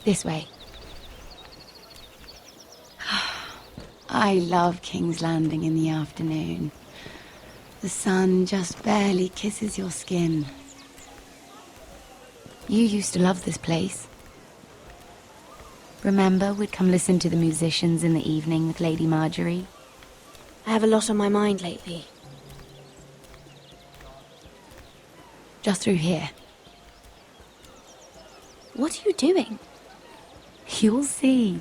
This way. I love King's Landing in the afternoon. The sun just barely kisses your skin. You used to love this place. Remember, we'd come listen to the musicians in the evening with Lady Marjorie? I have a lot on my mind lately. Just through here. What are you doing? You'll see.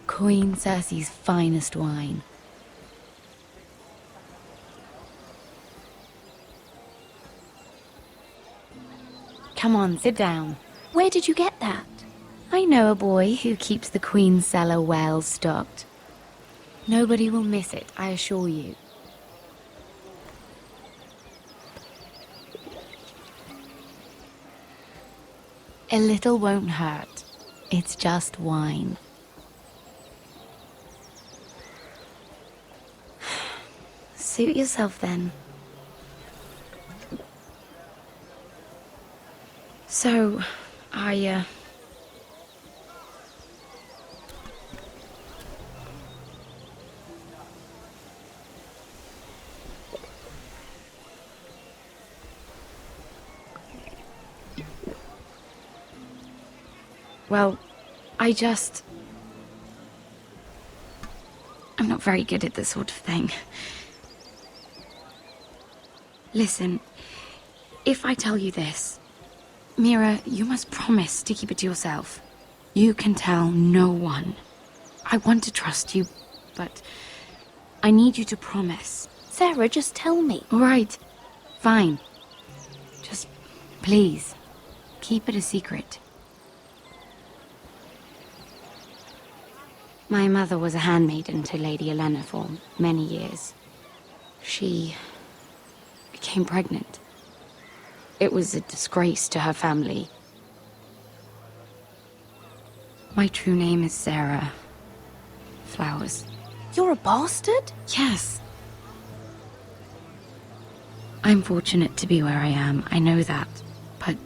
Queen Cersei's finest wine. Come on, sit down. Where did you get that? I know a boy who keeps the Queen's cellar well stocked. Nobody will miss it, I assure you. A little won't hurt. It's just wine. Suit yourself then. So, Well, I'm not very good at this sort of thing. Listen, if I tell you this, Mira, you must promise to keep it to yourself. You can tell no one. I want to trust you, but I need you to promise. Sarah, just tell me. All right, fine. Just, please, keep it a secret. My mother was a handmaiden to Lady Olenna for many years. She became pregnant. It was a disgrace to her family. My true name is Sarah Flowers. You're a bastard? Yes. I'm fortunate to be where I am, I know that. But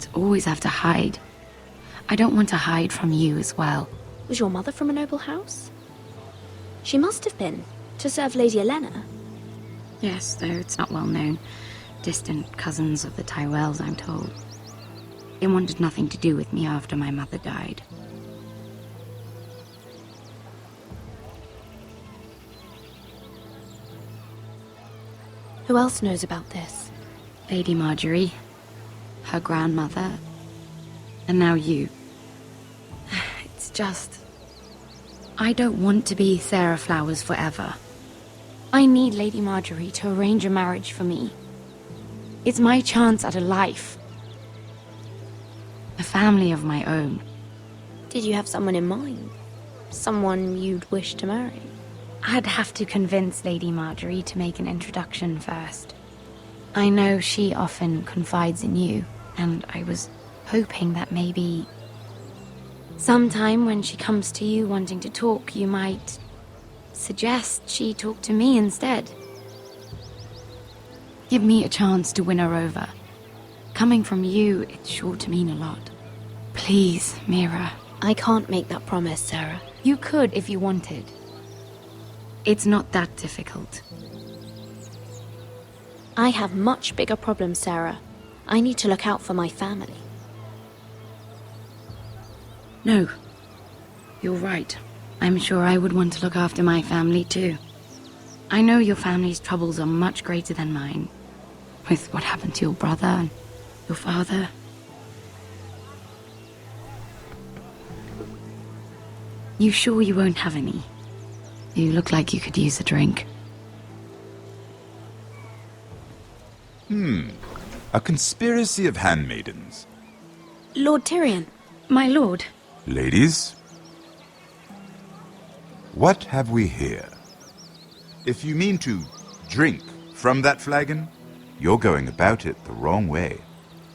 to always have to hide. I don't want to hide from you as well. Was your mother from a noble house? She must have been, to serve Lady Olenna. Yes, though it's not well known. Distant cousins of the Tyrells, I'm told. They wanted nothing to do with me after my mother died. Who else knows about this? Lady Marjorie, her grandmother, and now you. It's just... I don't want to be Sarah Flowers forever. I need Lady Marjorie to arrange a marriage for me. It's my chance at a life. A family of my own. Did you have someone in mind? Someone you'd wish to marry? I'd have to convince Lady Marjorie to make an introduction first. I know she often confides in you, and I was hoping that maybe... sometime when she comes to you wanting to talk, you might suggest she talk to me instead. Give me a chance to win her over. Coming from you, it's sure to mean a lot. Please, Mira. I can't make that promise, Sarah. You could if you wanted. It's not that difficult. I have much bigger problems, Sarah. I need to look out for my family. No. You're right. I'm sure I would want to look after my family too. I know your family's troubles are much greater than mine. With what happened to your brother and your father. You sure you won't have any? You look like you could use a drink. A conspiracy of handmaidens. Lord Tyrion. My lord. Ladies, what have we here? If you mean to drink from that flagon, you're going about it the wrong way.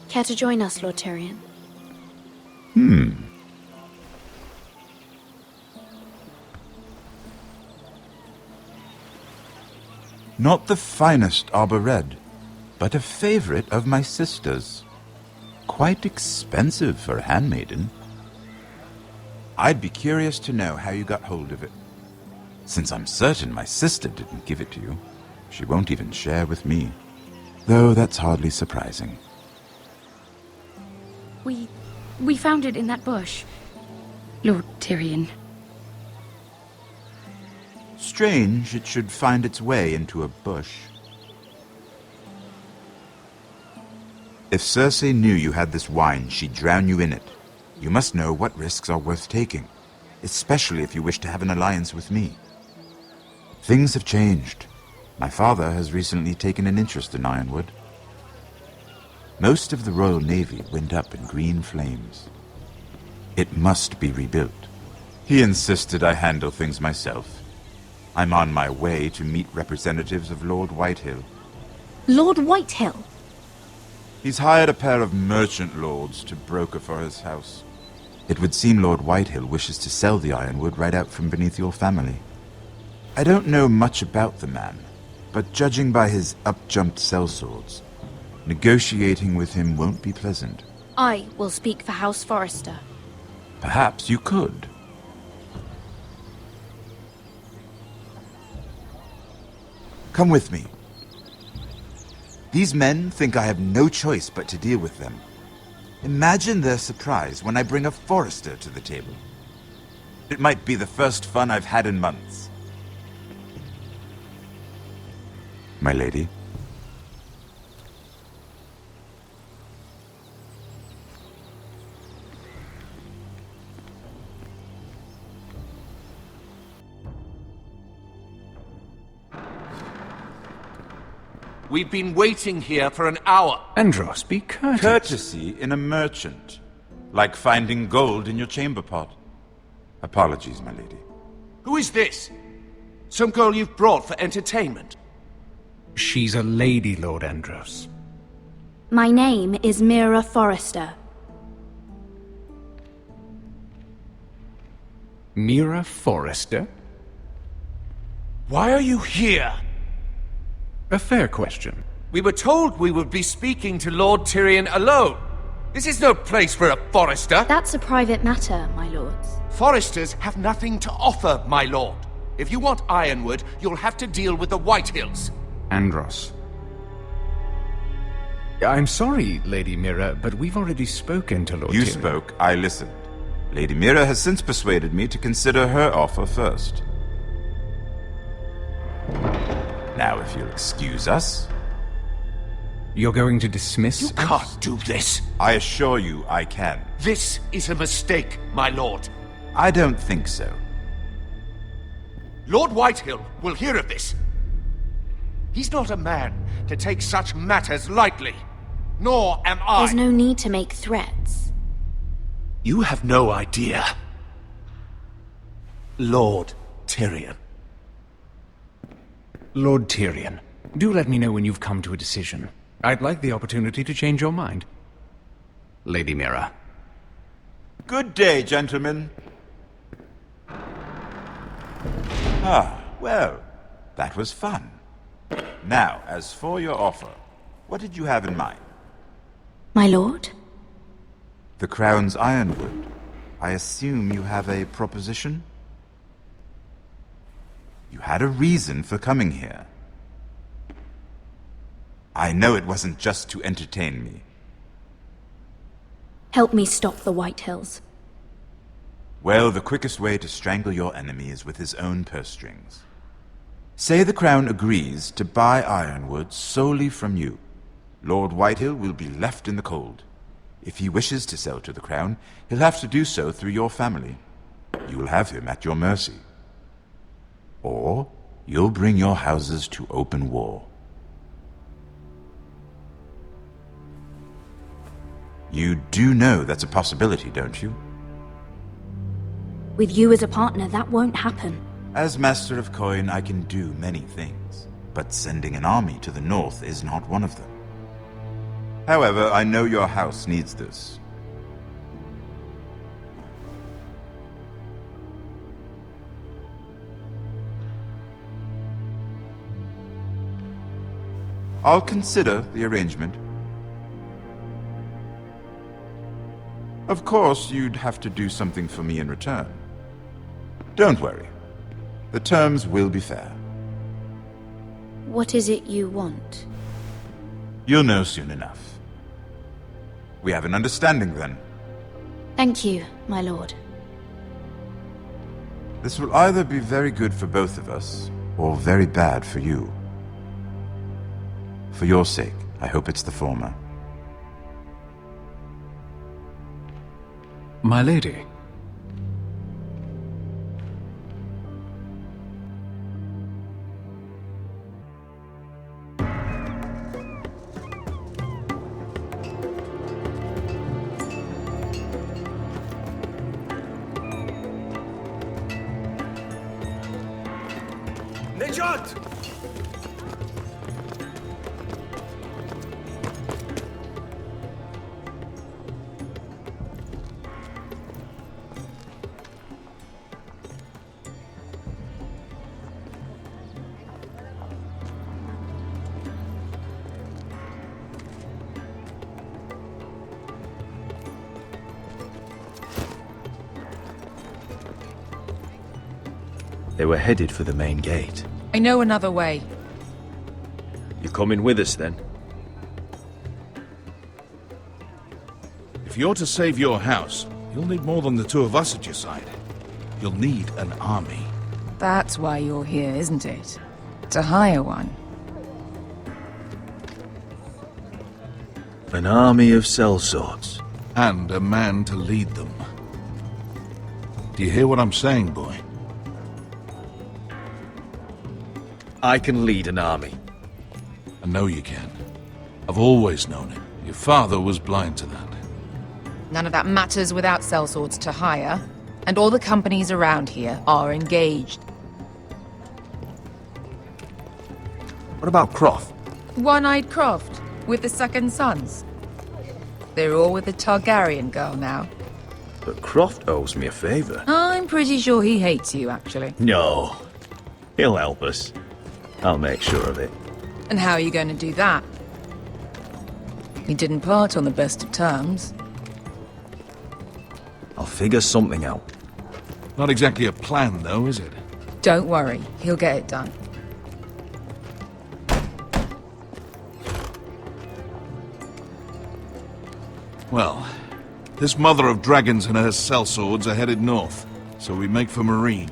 Care to join us, Lord Tyrion? Not the finest arbor red, but a favorite of my sister's. quite expensive for a handmaiden. I'd be curious to know how you got hold of it, since I'm certain my sister didn't give it to you. She won't even share with me, though that's hardly surprising. We found it in that bush, Lord Tyrion. Strange it should find its way into a bush. If Cersei knew you had this wine, she'd drown you in it. You must know what risks are worth taking, especially if you wish to have an alliance with me. Things have changed. My father has recently taken an interest in Ironwood. Most of the Royal Navy went up in green flames. It must be rebuilt. He insisted I handle things myself. I'm on my way to meet representatives of Lord Whitehill. Lord Whitehill? He's hired a pair of merchant lords to broker for his house. It would seem Lord Whitehill wishes to sell the Ironwood right out from beneath your family. I don't know much about the man, but judging by his up-jumped sellswords, negotiating with him won't be pleasant. I will speak for House Forrester. Perhaps you could. Come with me. These men think I have no choice but to deal with them. Imagine their surprise when I bring a Forrester to the table. It might be the first fun I've had in months. My lady. We've been waiting here for an hour. Andros, be courteous. Courtesy in a merchant. Like finding gold in your chamber pot. Apologies, my lady. Who is this? Some girl you've brought for entertainment? She's a lady, Lord Andros. My name is Mira Forrester. Mira Forrester? Why are you here? A fair question. We were told we would be speaking to Lord Tyrion alone. This is no place for a Forrester. That's a private matter, my lords. Forresters have nothing to offer, my lord. If you want Ironwood, you'll have to deal with the Whitehills. Andros. I'm sorry, Lady Mira, but we've already spoken to Lord You Tyrion. spoke, I listened. Lady Mira has since persuaded me to consider her offer first. Now, if you'll excuse us... You're going to dismiss You us? can't do this. I assure you I can. This is a mistake, my lord. I don't think so. Lord Whitehill will hear of this. He's not a man to take such matters lightly. Nor am I. There's no need to make threats. You have no idea. Lord Tyrion. Lord Tyrion, do let me know when you've come to a decision. I'd like the opportunity to change your mind. Lady Mira. Good day, gentlemen. Ah, well, that was fun. Now, as for your offer, what did you have in mind? My lord? The Crown's Ironwood. I assume you have a proposition? You had a reason for coming here. I know it wasn't just to entertain me. Help me stop the Whitehills. Well, the quickest way to strangle your enemy is with his own purse strings. Say the Crown agrees to buy Ironwood solely from you. Lord Whitehill will be left in the cold. If he wishes to sell to the Crown, he'll have to do so through your family. You will have him at your mercy. Or you'll bring your houses to open war. You do know that's a possibility, don't you? With you as a partner, that won't happen. As Master of Coin, I can do many things, but sending an army to the north is not one of them. However, I know your house needs this. I'll consider the arrangement. Of course, you'd have to do something for me in return. Don't worry. The terms will be fair. What is it you want? You'll know soon enough. We have an understanding then. Thank you, my lord. This will either be very good for both of us, or very bad for you. For your sake, I hope it's the former. My lady. Nejat! They were headed for the main gate. I know another way. You coming with us then? If you're to save your house, you'll need more than the two of us at your side. You'll need an army. That's why you're here, isn't it? To hire one. An army of sellswords. And a man to lead them. Do you hear what I'm saying, boy? I can lead an army. I know you can. I've always known it. Your father was blind to that. None of that matters without sellswords to hire. And all the companies around here are engaged. What about Croft? One-eyed Croft, with the second sons. They're all with the Targaryen girl now. But Croft owes me a favor. I'm pretty sure he hates you, actually. No. He'll help us. I'll make sure of it. And how are you going to do that? We didn't part on the best of terms. I'll figure something out. Not exactly a plan, though, is it? Don't worry, he'll get it done. Well, this mother of dragons and her sellswords are headed north, so we make for Marine.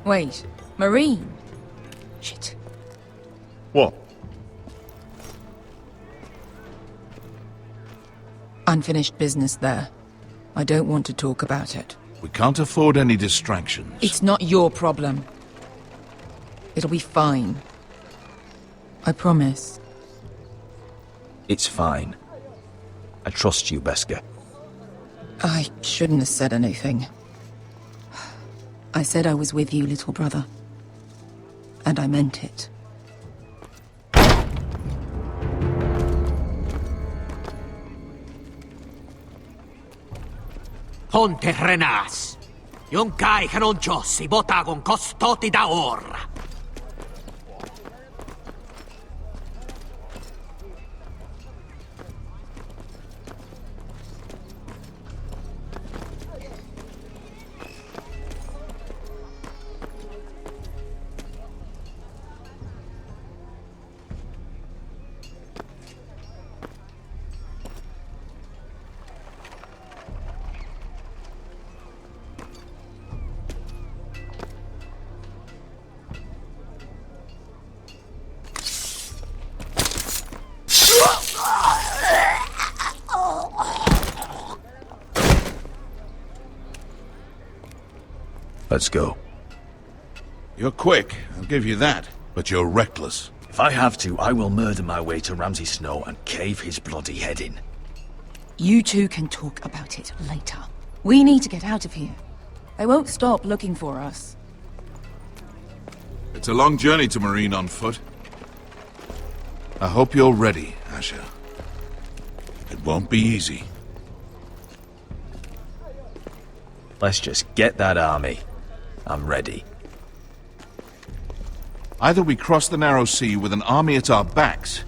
Wait, Marine? Shit. What? Unfinished business there. I don't want to talk about it. We can't afford any distractions. It's not your problem. It'll be fine. I promise. It's fine. I trust you, Beskar. I shouldn't have said anything. I said I was with you, little brother. And I meant it. Ponte Renas. Yung kai kanoncho si botagon kostoti da ora. Let's go. You're quick, I'll give you that. But you're reckless. If I have to, I will murder my way to Ramsay Snow and cave his bloody head in. You two can talk about it later. We need to get out of here. They won't stop looking for us. It's a long journey to Marine on foot. I hope you're ready, Asher. It won't be easy. Let's just get that army. I'm ready. Either we cross the narrow sea with an army at our backs,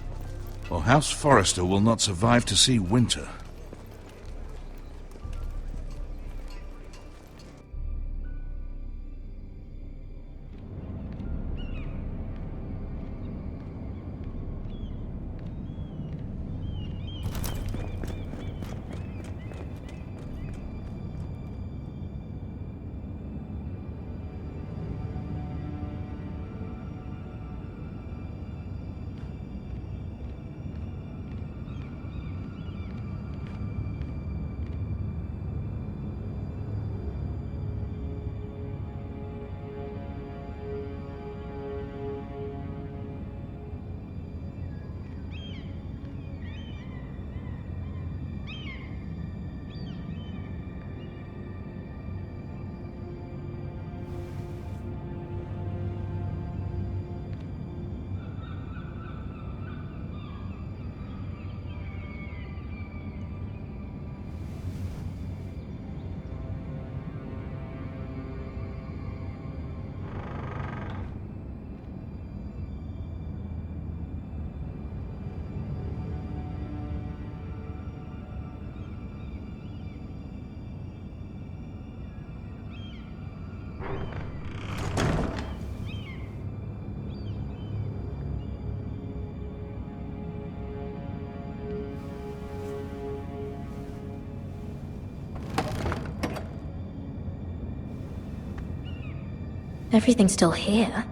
or House Forrester will not survive to see winter. Everything's still here.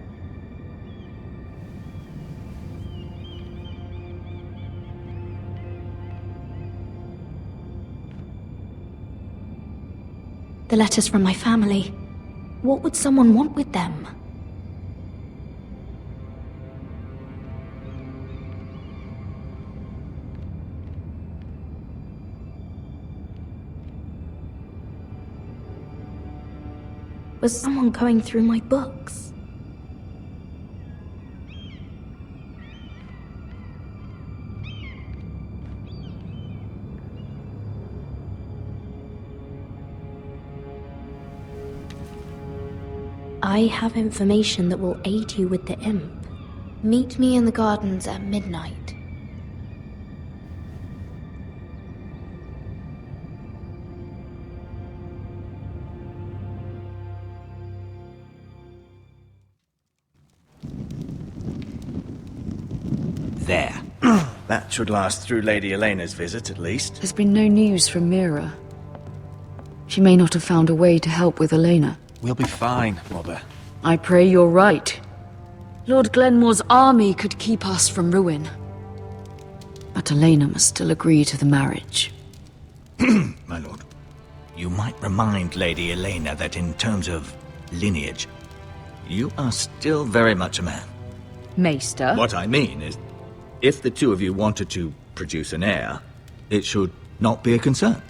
The letters from my family. What would someone want with them? Was someone going through my books? I have information that will aid you with the imp. Meet me in the gardens at midnight. There. That should last through Lady Elena's visit, at least. There's been no news from Mira. She may not have found a way to help with Elena. We'll be fine, Mother. I pray you're right. Lord Glenmore's army could keep us from ruin. But Elena must still agree to the marriage. My lord, you might remind Lady Elena that in terms of lineage, you are still very much a man. Maester? What I mean is, if the two of you wanted to produce an heir, it should not be a concern.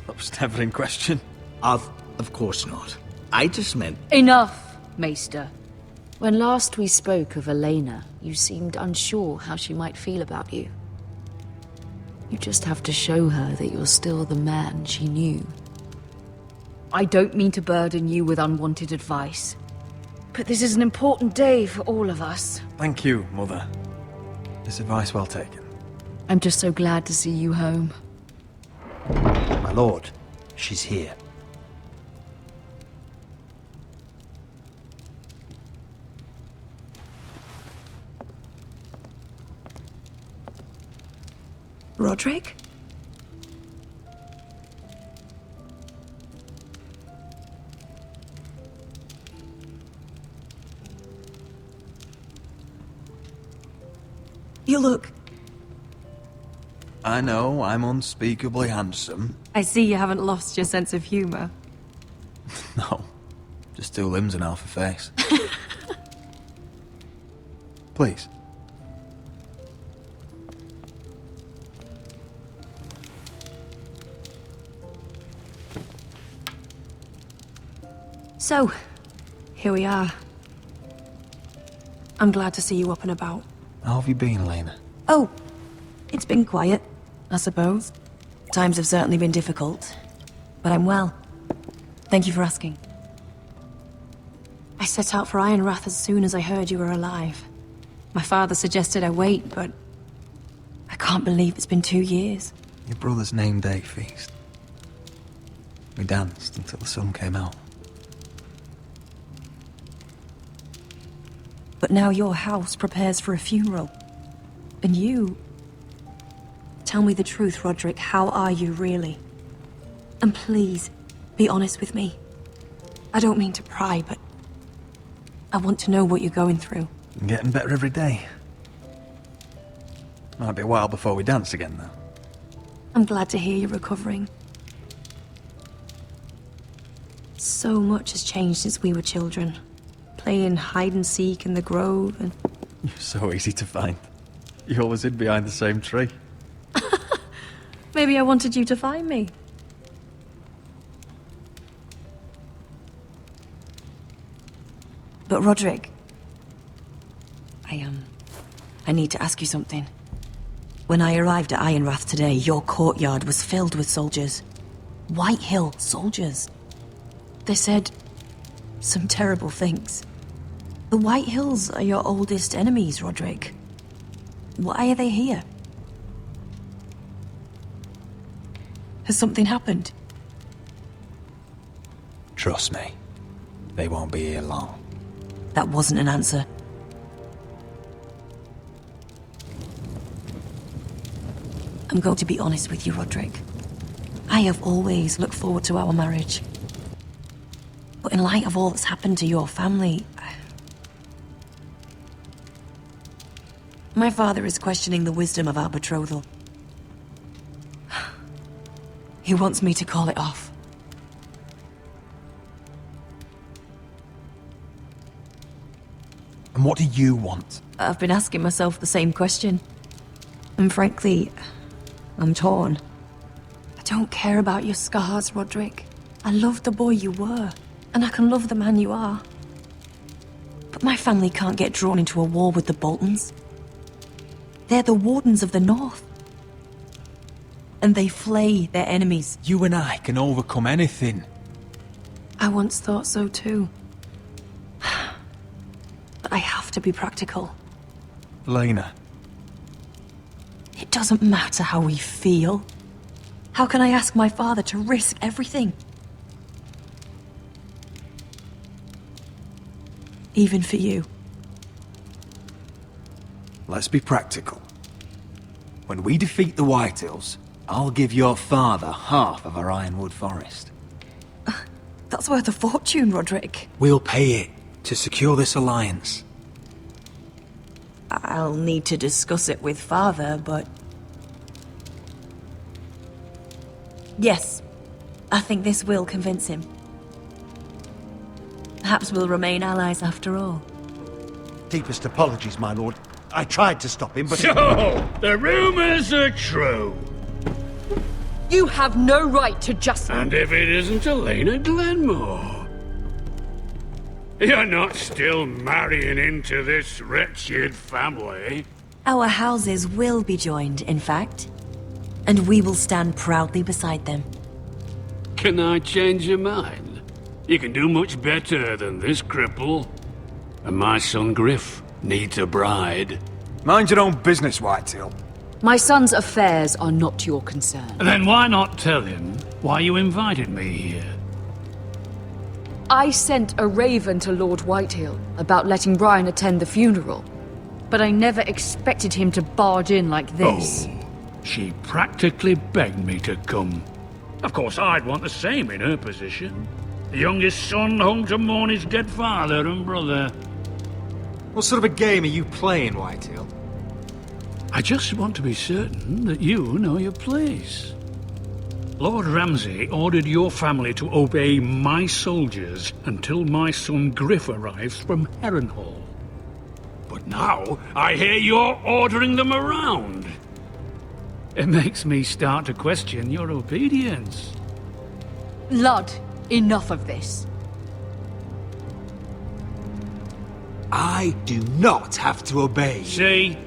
That was never in question. Of course not. I just meant... Enough, Maester. When last we spoke of Elena, you seemed unsure how she might feel about you. You just have to show her that you're still the man she knew. I don't mean to burden you with unwanted advice, but this is an important day for all of us. Thank you, Mother. This advice well taken. I'm just so glad to see you home. My lord, she's here. Roderick? You look... I know, I'm unspeakably handsome. I see you haven't lost your sense of humor. No, just two limbs and half a face. Please. So, here we are. I'm glad to see you up and about. How have you been, Elena? Oh, it's been quiet, I suppose. Times have certainly been difficult, but I'm well. Thank you for asking. I set out for Ironrath as soon as I heard you were alive. My father suggested I wait, but I can't believe it's been 2 years. Your brother's name day feast. We danced until the sun came out. But now your house prepares for a funeral. And you... Tell me the truth, Roderick. How are you, really? And please, be honest with me. I don't mean to pry, but... I want to know what you're going through. I'm getting better every day. Might be a while before we dance again, though. I'm glad to hear you're recovering. So much has changed since we were children. Playing hide-and-seek in the grove and... You're so easy to find. You always hid behind the same tree. Maybe I wanted you to find me. But Roderick... I need to ask you something. When I arrived at Ironrath today, your courtyard was filled with soldiers. White Hill soldiers. They said some terrible things. The White Hills are your oldest enemies, Roderick. Why are they here? Has something happened? Trust me. They won't be here long. That wasn't an answer. I'm going to be honest with you, Roderick. I have always looked forward to our marriage. But in light of all that's happened to your family, my father is questioning the wisdom of our betrothal. He wants me to call it off. And what do you want? I've been asking myself the same question. And frankly, I'm torn. I don't care about your scars, Roderick. I love the boy you were, and I can love the man you are. But my family can't get drawn into a war with the Boltons. They're the Wardens of the North. And they flay their enemies. You and I can overcome anything. I once thought so too. But I have to be practical. Lena. It doesn't matter how we feel. How can I ask my father to risk everything? Even for you. Let's be practical. When we defeat the Whitehills, I'll give your father half of our Ironwood forest. That's worth a fortune, Roderick. We'll pay it to secure this alliance. I'll need to discuss it with father, but... Yes, I think this will convince him. Perhaps we'll remain allies after all. Deepest apologies, my lord. I tried to stop him, but... So, the rumors are true. You have no right to just... And if it isn't Elena Glenmore? You're not still marrying into this wretched family. Our houses will be joined, in fact. And we will stand proudly beside them. Can I change your mind? You can do much better than this cripple. And my son Griff needs a bride. Mind your own business, Whitetail. My son's affairs are not your concern. Then why not tell him why you invited me here? I sent a raven to Lord Whitehill about letting Brian attend the funeral. But I never expected him to barge in like this. Oh, she practically begged me to come. Of course, I'd want the same in her position. The youngest son home to mourn his dead father and brother. What sort of a game are you playing, Whitetail? I just want to be certain that you know your place. Lord Ramsay ordered your family to obey my soldiers until my son Griff arrives from Harrenhal. But now I hear you're ordering them around. It makes me start to question your obedience. Lud, enough of this. I do not have to obey. See?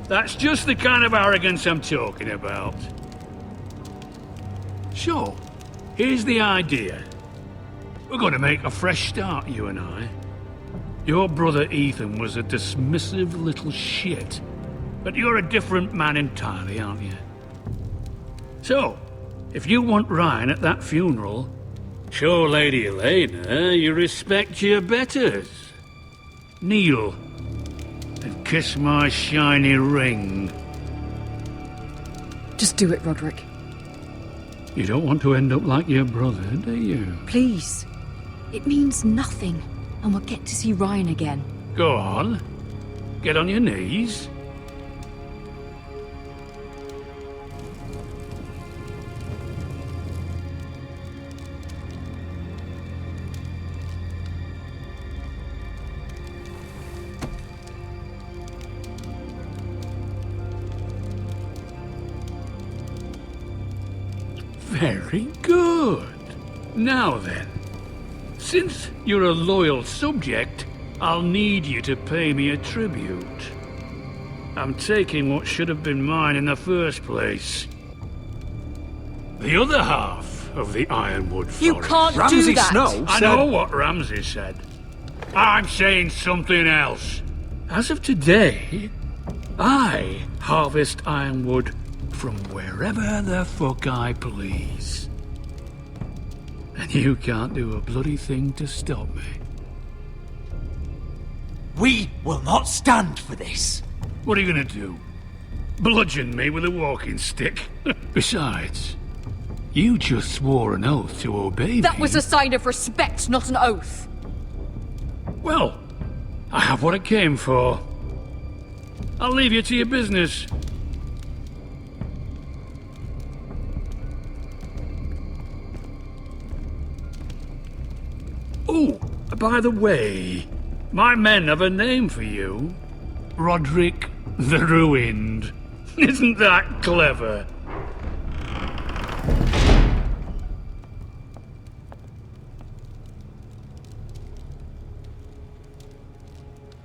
That's just the kind of arrogance I'm talking about. So, here's the idea. We're going to make a fresh start, you and I. Your brother Ethan was a dismissive little shit. But you're a different man entirely, aren't you? So, if you want Ryan at that funeral, show Lady Elena you respect your betters. Kneel and kiss my shiny ring. Just do it, Roderick. You don't want to end up like your brother, do you? Please. It means nothing, and we'll get to see Ryan again. Go on. Get on your knees. Very good. Now then, since you're a loyal subject, I'll need you to pay me a tribute. I'm taking what should have been mine in the first place. The other half of the Ironwood Forest. You can't Ramsay do that! Snow I said... know what Ramsay said. I'm saying something else. As of today, I harvest ironwood from wherever the fuck I please. And you can't do a bloody thing to stop me. We will not stand for this. What are you gonna do? Bludgeon me with a walking stick? Besides, you just swore an oath to obey me. That was a sign of respect, not an oath. Well, I have what I came for. I'll leave you to your business. Oh, by the way, my men have a name for you. Roderick the Ruined. Isn't that clever?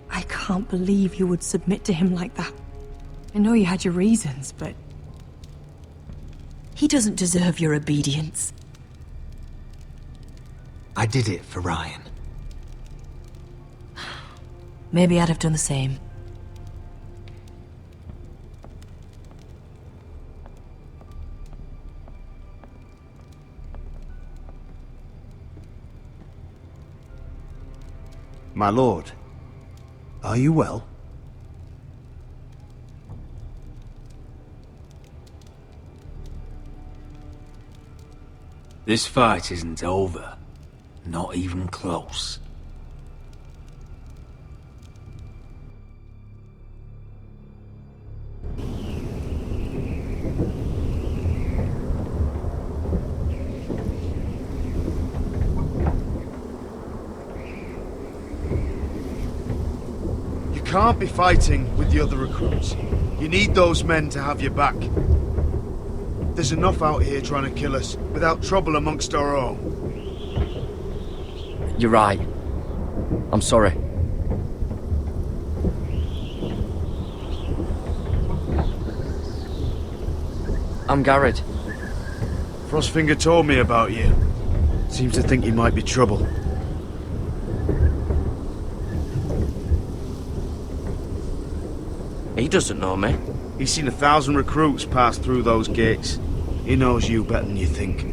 I can't believe you would submit to him like that. I know you had your reasons, but... he doesn't deserve your obedience. I did it for Ryan. Maybe I'd have done the same. My lord, are you well? This fight isn't over. Not even close. You can't be fighting with the other recruits. You need those men to have your back. There's enough out here trying to kill us, without trouble amongst our own. You're right. I'm sorry. I'm Garrett. Frostfinger told me about you. Seems to think you might be trouble. He doesn't know me. He's seen 1,000 recruits pass through those gates. He knows you better than you think.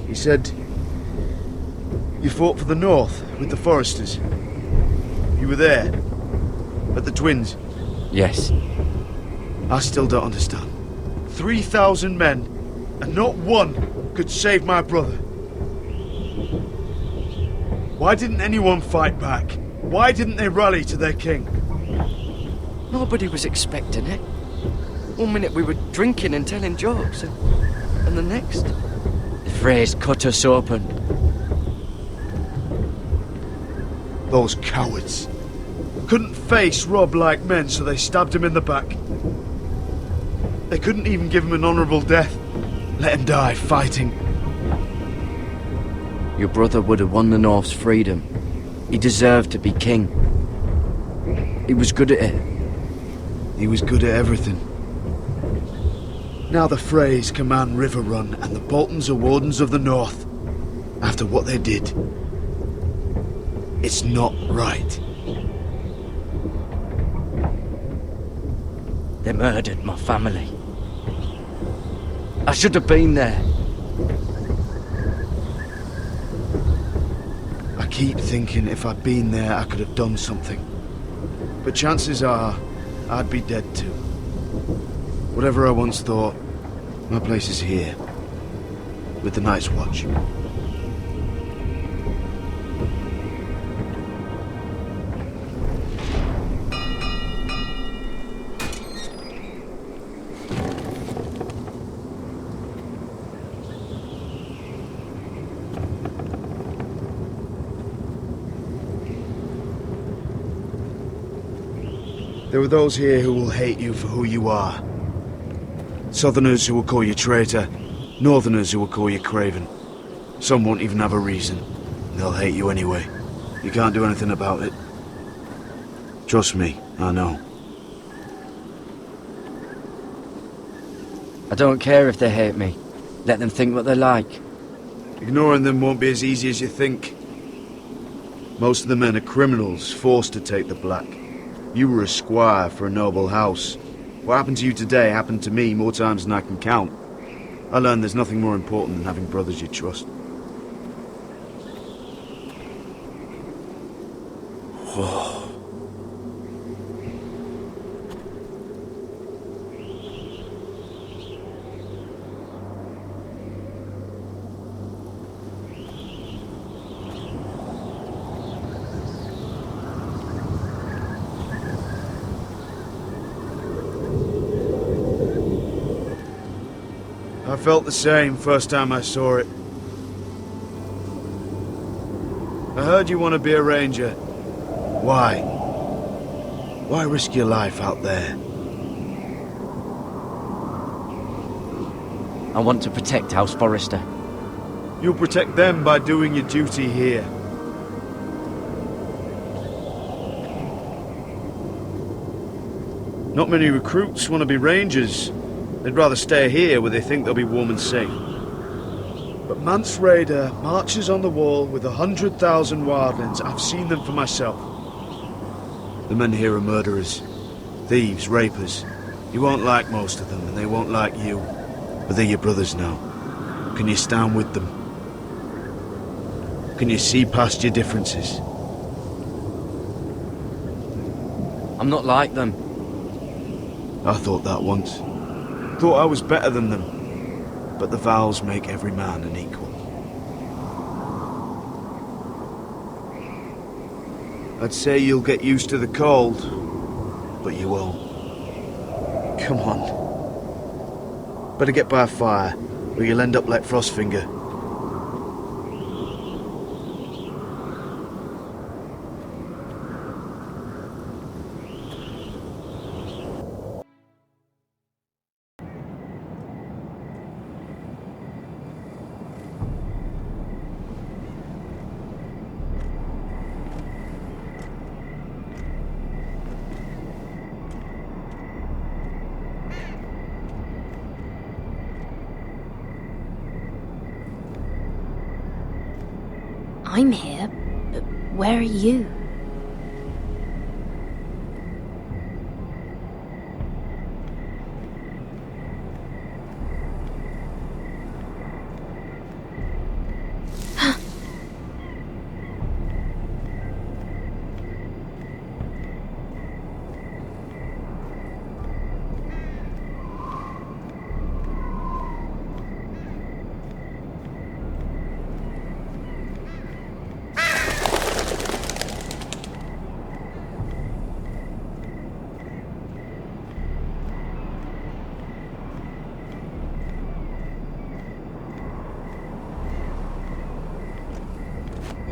He said you fought for the North with the Foresters. You were there, at the Twins. Yes. I still don't understand. 3,000 men, and not one could save my brother. Why didn't anyone fight back? Why didn't they rally to their king? Nobody was expecting it. One minute we were drinking and telling jokes, and the next... the phrase cut us open. Those cowards. Couldn't face Rob like men, so they stabbed him in the back. They couldn't even give him an honourable death. Let him die fighting. Your brother would have won the North's freedom. He deserved to be king. He was good at it. He was good at everything. Now the Freys command River Run, and the Boltons are Wardens of the North. After what they did. It's not right. They murdered my family. I should have been there. I keep thinking if I'd been there, I could have done something. But chances are, I'd be dead too. Whatever I once thought, my place is here. With the Night's Watch. There are those here who will hate you for who you are. Southerners who will call you traitor, Northerners who will call you craven. Some won't even have a reason. They'll hate you anyway. You can't do anything about it. Trust me, I know. I don't care if they hate me. Let them think what they like. Ignoring them won't be as easy as you think. Most of the men are criminals, forced to take the black. You were a squire for a noble house. What happened to you today happened to me more times than I can count. I learned there's nothing more important than having brothers you trust. Oh. I felt the same first time I saw it. I heard you want to be a ranger. Why? Why risk your life out there? I want to protect House Forrester. You'll protect them by doing your duty here. Not many recruits want to be rangers. They'd rather stay here where they think they'll be warm and safe. But Mance Rayder marches on the wall with 100,000 wildlings. I've seen them for myself. The men here are murderers, thieves, rapers. You won't like most of them, and they won't like you. But they're your brothers now. Can you stand with them? Can you see past your differences? I'm not like them. I thought that once. Thought I was better than them. But the vows make every man an equal. I'd say you'll get used to the cold, but you won't. Come on. Better get by a fire, or you'll end up like Frostfinger. I'm here, but where are you?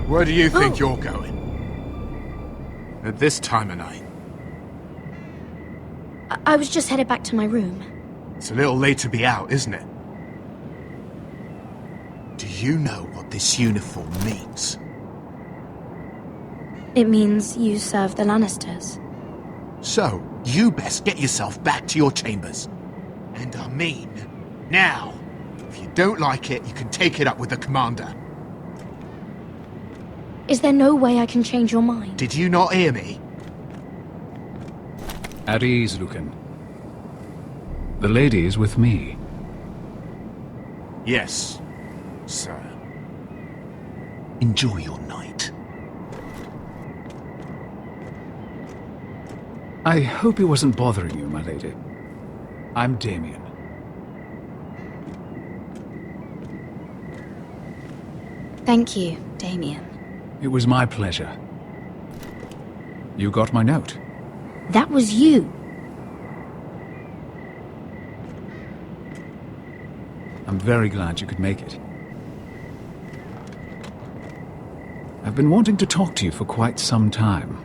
Where do you think you're going? At this time of night? I was just headed back to my room. It's a little late to be out, isn't it? Do you know what this uniform means? It means you serve the Lannisters. So, you best get yourself back to your chambers. And I mean, now. If you don't like it, you can take it up with the commander. Is there no way I can change your mind? Did you not hear me? At ease, Lucan. The lady is with me. Yes, sir. Enjoy your night. I hope he wasn't bothering you, my lady. I'm Damien. Thank you, Damien. It was my pleasure. You got my note. That was you. I'm very glad you could make it. I've been wanting to talk to you for quite some time.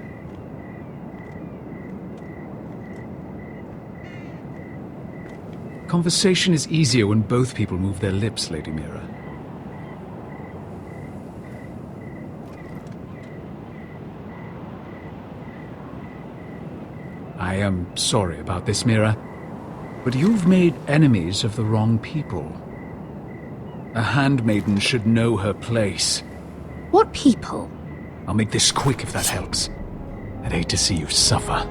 Conversation is easier when both people move their lips, Lady Mira. I am sorry about this, Mira, but you've made enemies of the wrong people. A handmaiden should know her place. What people? I'll make this quick if that helps. I'd hate to see you suffer.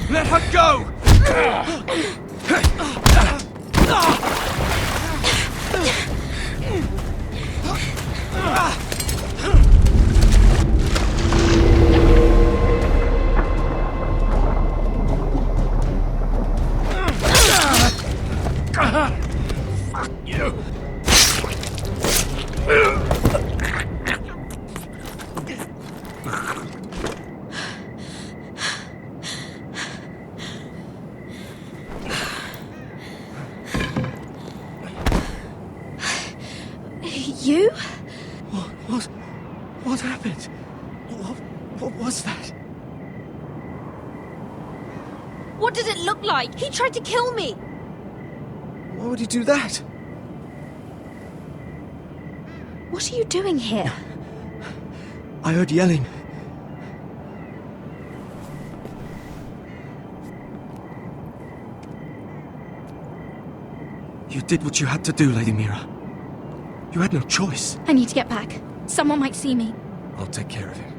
Let her go! Fuck you! You? What happened? What was that? What did it look like? He tried to kill me! Why would he do that? What are you doing here? I heard yelling. You did what you had to do, Lady Mira. You had no choice. I need to get back. Someone might see me. I'll take care of him.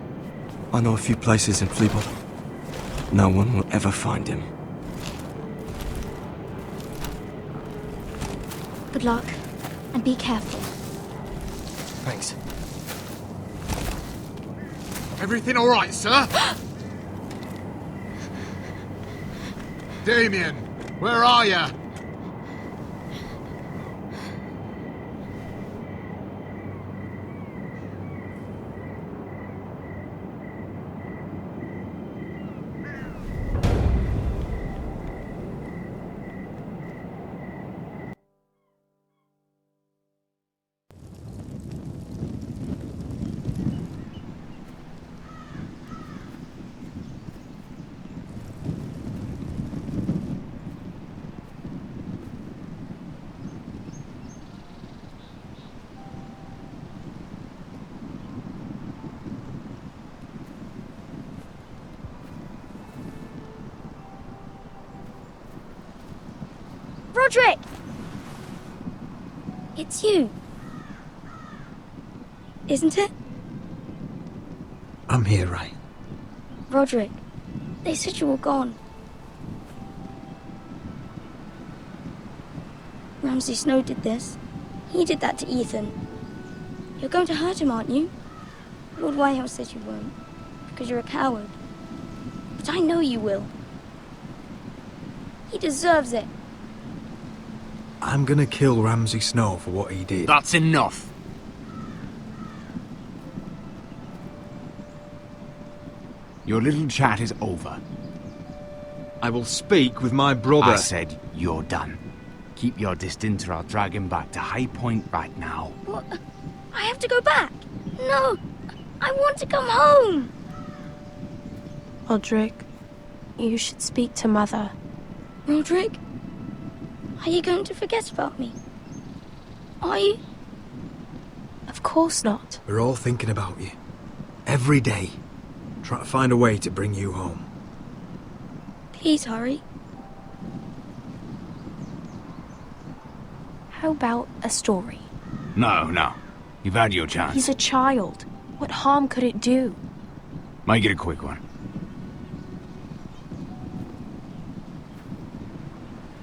I know a few places in Fleabot. No one will ever find him. Good luck. And be careful. Thanks. Everything all right, sir? Damien, where are you? Roderick! It's you. Isn't it? I'm here, right? Roderick, they said you were gone. Ramsay Snow did this. He did that to Ethan. You're going to hurt him, aren't you? Lord Whitehouse says you won't, because you're a coward. But I know you will. He deserves it. I'm gonna kill Ramsay Snow for what he did. That's enough. Your little chat is over. I will speak with my brother. I said you're done. Keep your distance or I'll drag him back to High Point right now. What? I have to go back. No, I want to come home. Roderick, you should speak to Mother. Roderick? Are you going to forget about me? Are you? Of course not. We're all thinking about you. Every day. Trying to find a way to bring you home. Please hurry. How about a story? No. You've had your chance. He's a child. What harm could it do? Make it a quick one.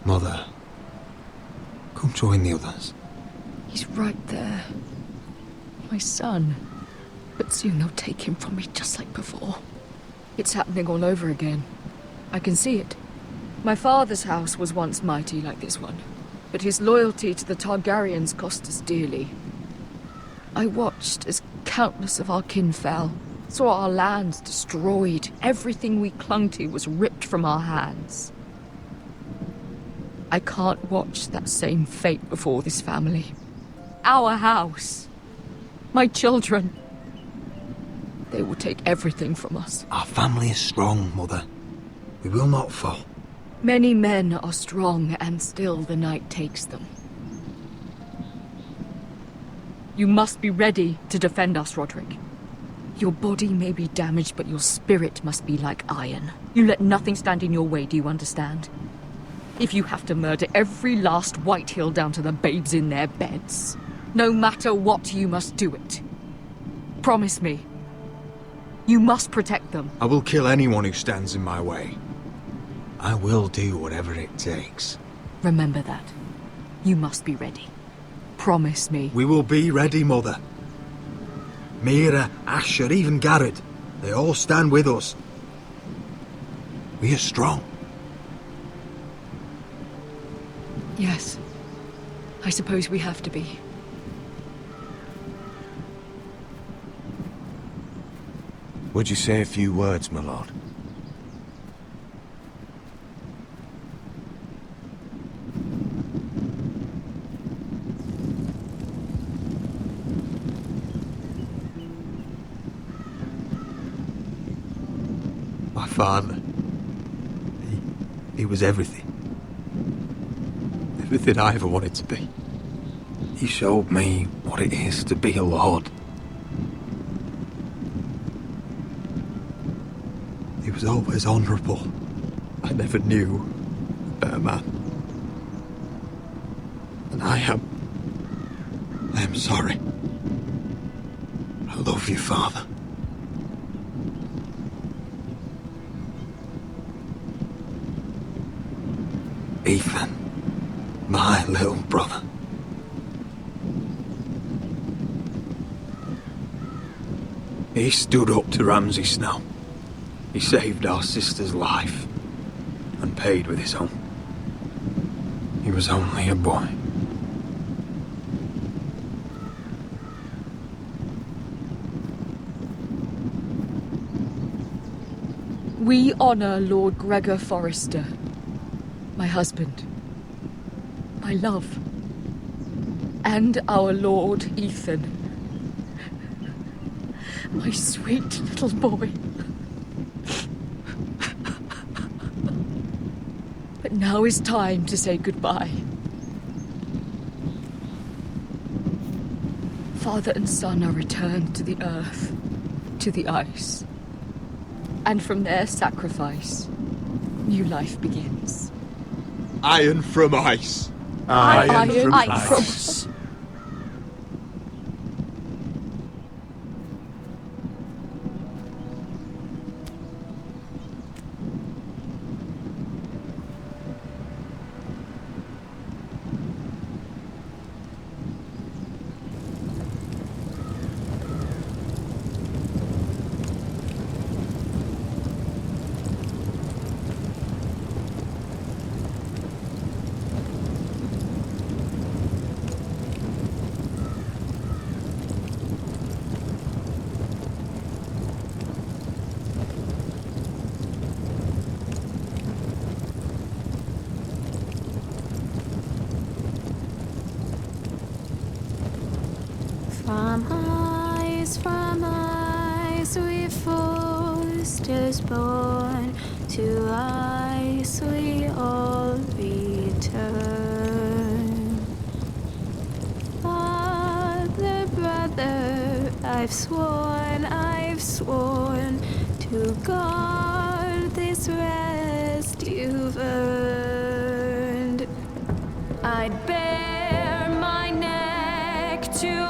Mother, come join the others. He's right there. My son. But soon they'll take him from me just like before. It's happening all over again. I can see it. My father's house was once mighty like this one, but his loyalty to the Targaryens cost us dearly. I watched as countless of our kin fell, saw our lands destroyed, everything we clung to was ripped from our hands. I can't watch that same fate before this family. Our house. My children. They will take everything from us. Our family is strong, Mother. We will not fall. Many men are strong, and still the night takes them. You must be ready to defend us, Roderick. Your body may be damaged, but your spirit must be like iron. You let nothing stand in your way, do you understand? If you have to murder every last White Hill down to the babes in their beds, no matter what, you must do it. Promise me. You must protect them. I will kill anyone who stands in my way. I will do whatever it takes. Remember that. You must be ready. Promise me. We will be ready, Mother. Mira, Asher, even Garrett. They all stand with us. We are strong. Yes. I suppose we have to be. Would you say a few words, my lord? My father. He was everything. Everything I ever wanted to be. He showed me what it is to be a lord. He was always honourable. I never knew a better man. And I am sorry. I love you, Father. Ethan, my little brother. He stood up to Ramsay Snow. He saved our sister's life and paid with his own. He was only a boy. We honor Lord Gregor Forrester, my husband, my love, and our Lord Ethan, my sweet little boy. But now is time to say goodbye. Father and son are returned to the earth, to the ice. And from their sacrifice, new life begins. Iron from ice. Iron from ice. From ice we foesters born, to ice we all return. Father, brother, I've sworn to guard this rest you've earned. I'd bare my neck to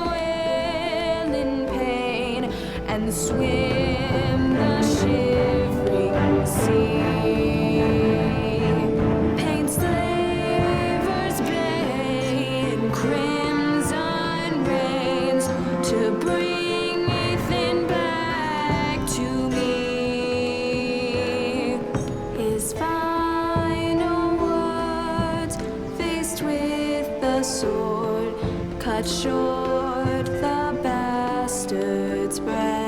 and swim the shivering sea. Paint slavers' bane, crimson rains, to bring Ethan back to me. His final words, faced with the sword, cut short the bastard's breath.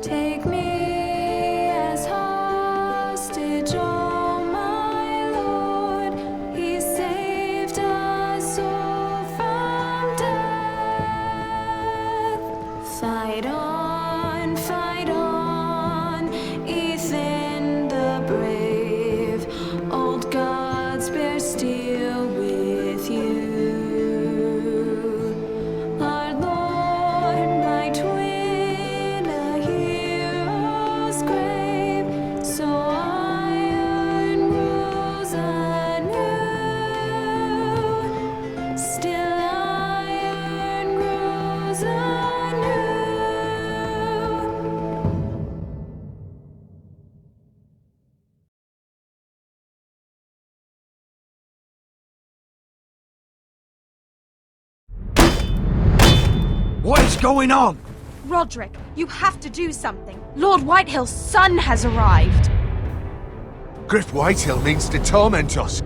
Take me as hostage, oh my Lord. He saved us all from death. Fight on, Ethan the brave. Old gods bear steel with you. What is going on? Roderick, you have to do something. Lord Whitehill's son has arrived. Griff Whitehill means to torment us.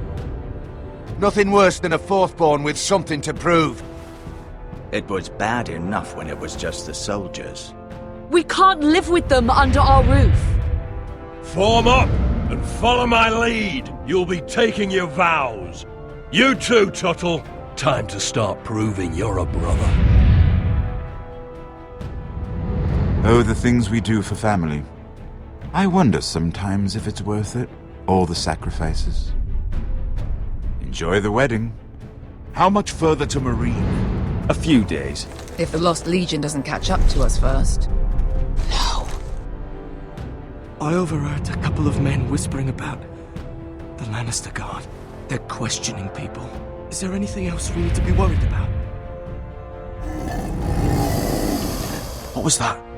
Nothing worse than a fourthborn with something to prove. It was bad enough when it was just the soldiers. We can't live with them under our roof. Form up and follow my lead. You'll be taking your vows. You too, Tuttle. Time to start proving you're a brother. Oh, the things we do for family. I wonder sometimes if it's worth it, all the sacrifices. Enjoy the wedding. How much further to Marine? A few days. If the Lost Legion doesn't catch up to us first. I overheard a couple of men whispering about the Lannister Guard. They're questioning people. Is there anything else we need to be worried about? What was that?